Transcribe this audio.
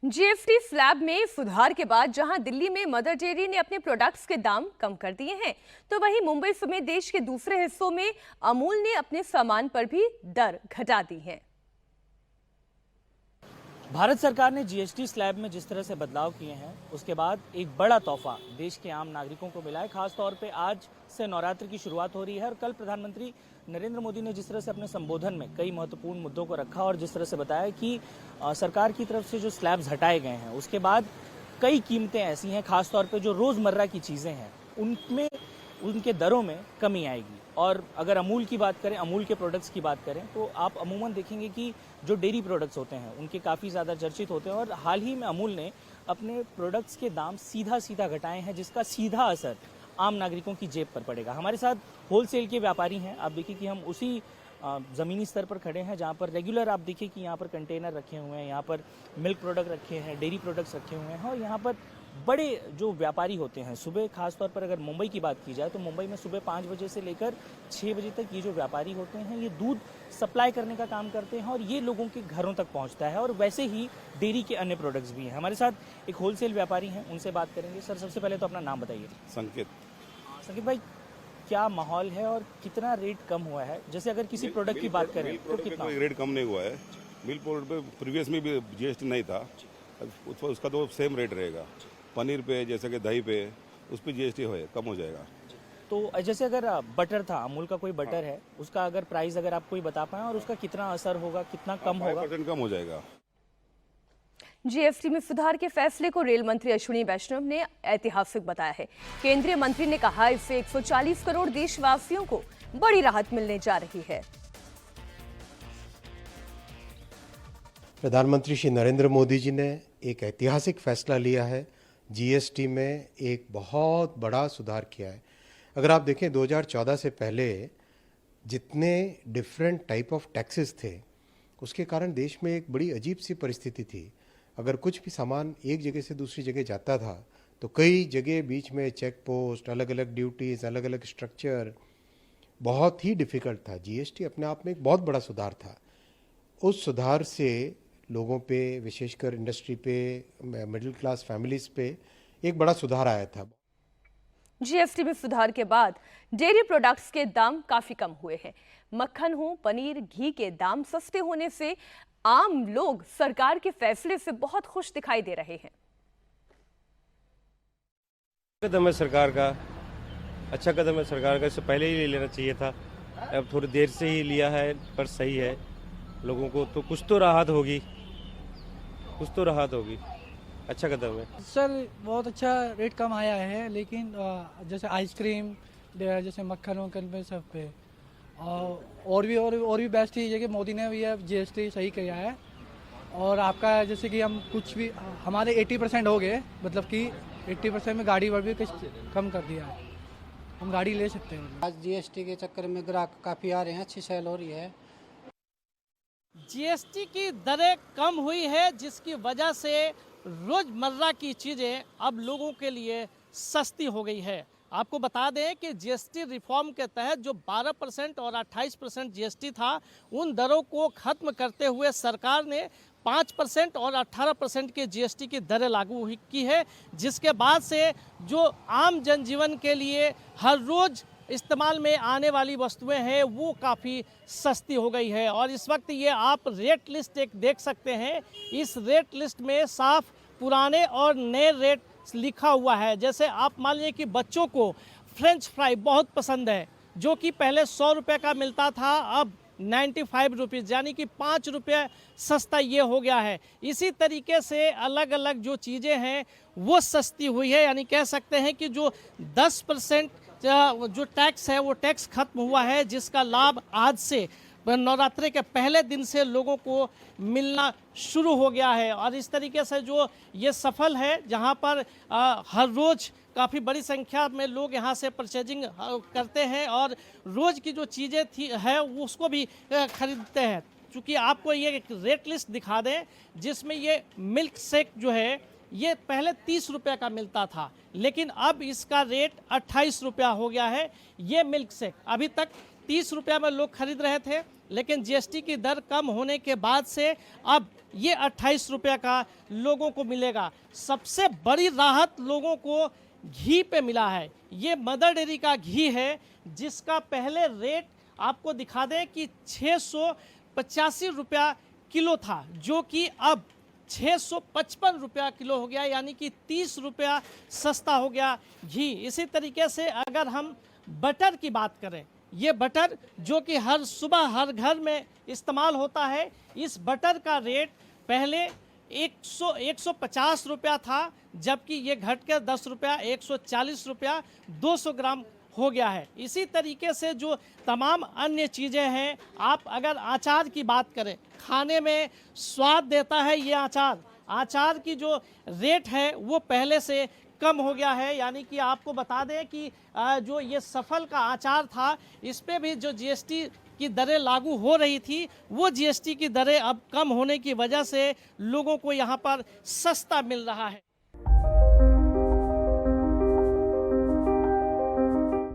GST slab में सुधार के बाद जहां दिल्ली में मदर डेयरी ने अपने प्रोडक्ट्स के दाम कम कर दिए हैं, तो वहीं मुंबई समेत देश के दूसरे हिस्सों में अमूल ने अपने सामान पर भी दर घटा दी है। भारत सरकार ने जीएसटी स्लैब में जिस तरह से बदलाव किए हैं, उसके बाद एक बड़ा तोहफा देश के आम नागरिकों को मिला है। खास तौर पे आज से नवरात्र की शुरुआत हो रही है और कल प्रधानमंत्री नरेंद्र मोदी ने जिस तरह से अपने संबोधन में कई महत्वपूर्ण मुद्दों को रखा और जिस तरह से बताया कि सरकार की तरफ से जो स्लैब्स हटाए गए हैं, उसके बाद कई कीमतें ऐसी हैं, खास तौर पे जो रोज़मर्रा की चीज़ें हैं उनमें उनके दरों में कमी आएगी। और अगर अमूल की बात करें, अमूल के प्रोडक्ट्स की बात करें, तो आप अमूमन देखेंगे कि जो डेयरी प्रोडक्ट्स होते हैं उनके काफ़ी ज़्यादा चर्चित होते हैं और हाल ही में अमूल ने अपने प्रोडक्ट्स के दाम सीधा घटाए हैं, जिसका सीधा असर आम नागरिकों की जेब पर पड़ेगा। हमारे साथ होलसेल के व्यापारी हैं। आप देखिए कि हम उसी ज़मीनी स्तर पर खड़े हैं जहाँ पर रेगुलर आप देखिए कि यहाँ पर कंटेनर रखे हुए हैं, यहाँ पर मिल्क प्रोडक्ट रखे हैं, डेयरी प्रोडक्ट्स रखे हुए हैं और यहाँ पर बड़े जो व्यापारी होते हैं सुबह, खास तौर पर अगर मुंबई की बात की जाए तो मुंबई में सुबह 5 बजे से लेकर 6 बजे तक ये जो व्यापारी होते हैं ये दूध सप्लाई करने का काम करते हैं और ये लोगों के घरों तक पहुंचता है। और वैसे ही डेयरी के अन्य प्रोडक्ट्स भी हैं। हमारे साथ एक होलसेल व्यापारी हैं, उनसे बात करेंगे। सर, सबसे पहले तो अपना नाम बताइए। संकेत भाई, क्या माहौल है और कितना रेट कम हुआ है? जैसे अगर किसी प्रोडक्ट की बात करें तो कितना रेट कम नहीं हुआ है। मिल्क प्रोडक्ट पे प्रीवियस में भी जीएसटी नहीं था, उसका तो सेम रेट रहेगा। पनीर पे जैसे कि दही पे उस पर जीएसटी कम हो जाएगा। तो जैसे अगर बटर था, अमूल का कोई बटर है, उसका अगर प्राइस अगर आप कोई बता पाएं और उसका कितना असर होगा, कितना कम होगा? 5% कम हो जाएगा। जीएसटी में सुधार के फैसले को रेल मंत्री अश्विनी वैष्णव ने ऐतिहासिक बताया है। केंद्रीय मंत्री ने कहा इससे 140 करोड़ देशवासियों को बड़ी राहत मिलने जा रही है। प्रधानमंत्री श्री नरेंद्र मोदी जी ने एक ऐतिहासिक फैसला लिया है। जीएसटी में एक बहुत बड़ा सुधार किया है। अगर आप देखें 2014 से पहले जितने डिफरेंट टाइप ऑफ टैक्सेस थे, उसके कारण देश में एक बड़ी अजीब सी परिस्थिति थी। अगर कुछ भी सामान एक जगह से दूसरी जगह जाता था तो कई जगह बीच में चेक पोस्ट, अलग अलग ड्यूटीज़, अलग अलग स्ट्रक्चर, बहुत ही डिफ़िकल्ट था। जीएसटी अपने आप में एक बहुत बड़ा सुधार था। उस सुधार से लोगों पे, विशेषकर इंडस्ट्री पे, मिडिल क्लास फैमिलीज पे एक बड़ा सुधार आया था। जीएसटी में सुधार के बाद डेयरी प्रोडक्ट्स के दाम काफी कम हुए हैं। मक्खन हो, पनीर, घी के दाम सस्ते होने से आम लोग सरकार के फैसले से बहुत खुश दिखाई दे रहे हैं। कदम है सरकार का, अच्छा कदम है सरकार का। इससे पहले ही ले लेना चाहिए था, अब थोड़ी देर से ही लिया है, पर सही है। लोगों को तो कुछ तो राहत होगी, अच्छा कदम है सर। बहुत अच्छा रेट कम आया है, लेकिन जैसे आइसक्रीम, जैसे मक्खन वक्खन पे, सब पे और भी बेस्ट ही है कि मोदी ने भी जीएसटी सही किया है। और आपका जैसे कि हम कुछ भी हमारे 80% हो गए, मतलब कि 80% में गाड़ी भी कुछ कम कर दिया है, हम गाड़ी ले सकते हैं। आज जीएसटी के चक्कर में ग्राहक काफ़ी आ रहे हैं, अच्छी सेल हो रही है। जीएसटी की दरें कम हुई है, जिसकी वजह से रोज़मर्रा की चीज़ें अब लोगों के लिए सस्ती हो गई है। आपको बता दें कि जीएसटी रिफॉर्म के तहत जो 12% और 28% जीएसटी था, उन दरों को खत्म करते हुए सरकार ने 5% और 18% के जीएसटी की दरें लागू की है, जिसके बाद से जो आम जनजीवन के लिए हर रोज़ इस्तेमाल में आने वाली वस्तुएं हैं वो काफ़ी सस्ती हो गई है। और इस वक्त ये आप रेट लिस्ट एक देख सकते हैं। इस रेट लिस्ट में साफ पुराने और नए रेट लिखा हुआ है। जैसे आप मान लीजिए कि बच्चों को फ्रेंच फ्राई बहुत पसंद है, जो कि पहले 100 रुपये का मिलता था, अब 95 रुपीज़, यानी कि 5 रुपये सस्ता ये हो गया है। इसी तरीके से अलग अलग जो चीज़ें हैं वो सस्ती हुई है, यानी कह सकते हैं कि जो 10% जो टैक्स है वो टैक्स खत्म हुआ है, जिसका लाभ आज से नवरात्रि के पहले दिन से लोगों को मिलना शुरू हो गया है। और इस तरीके से जो ये सफल है, जहां पर हर रोज़ काफ़ी बड़ी संख्या में लोग यहां से परचेजिंग करते हैं और रोज़ की जो चीज़ें है उसको भी खरीदते हैं। चूँकि आपको ये एक रेट लिस्ट दिखा दें, जिसमें ये मिल्क शेक जो है ये पहले 30 रुपये का मिलता था, लेकिन अब इसका रेट 28 रुपया हो गया है। ये मिल्क शेक अभी तक 30 रुपया में लोग खरीद रहे थे, लेकिन जीएसटी की दर कम होने के बाद से अब ये 28 रुपये का लोगों को मिलेगा। सबसे बड़ी राहत लोगों को घी पे मिला है। ये मदर डेयरी का घी है, जिसका पहले रेट आपको दिखा दें कि 685 रुपया किलो था, जो कि अब 655 रुपया किलो हो गया, यानी कि 30 रुपया सस्ता हो गया घी। इसी तरीके से अगर हम बटर की बात करें, ये बटर जो कि हर सुबह हर घर में इस्तेमाल होता है, इस बटर का रेट पहले 150 रुपया था, जबकि ये घटकर 10 रुपया 140 रुपया 200 ग्राम हो गया है। इसी तरीके से जो तमाम अन्य चीज़ें हैं, आप अगर अचार की बात करें, खाने में स्वाद देता है ये अचार की जो रेट है वो पहले से कम हो गया है। यानी कि आपको बता दें कि जो ये सफल का अचार था, इस पे भी जो जीएसटी की दरें लागू हो रही थी, वो जीएसटी की दरें अब कम होने की वजह से लोगों को यहाँ पर सस्ता मिल रहा है।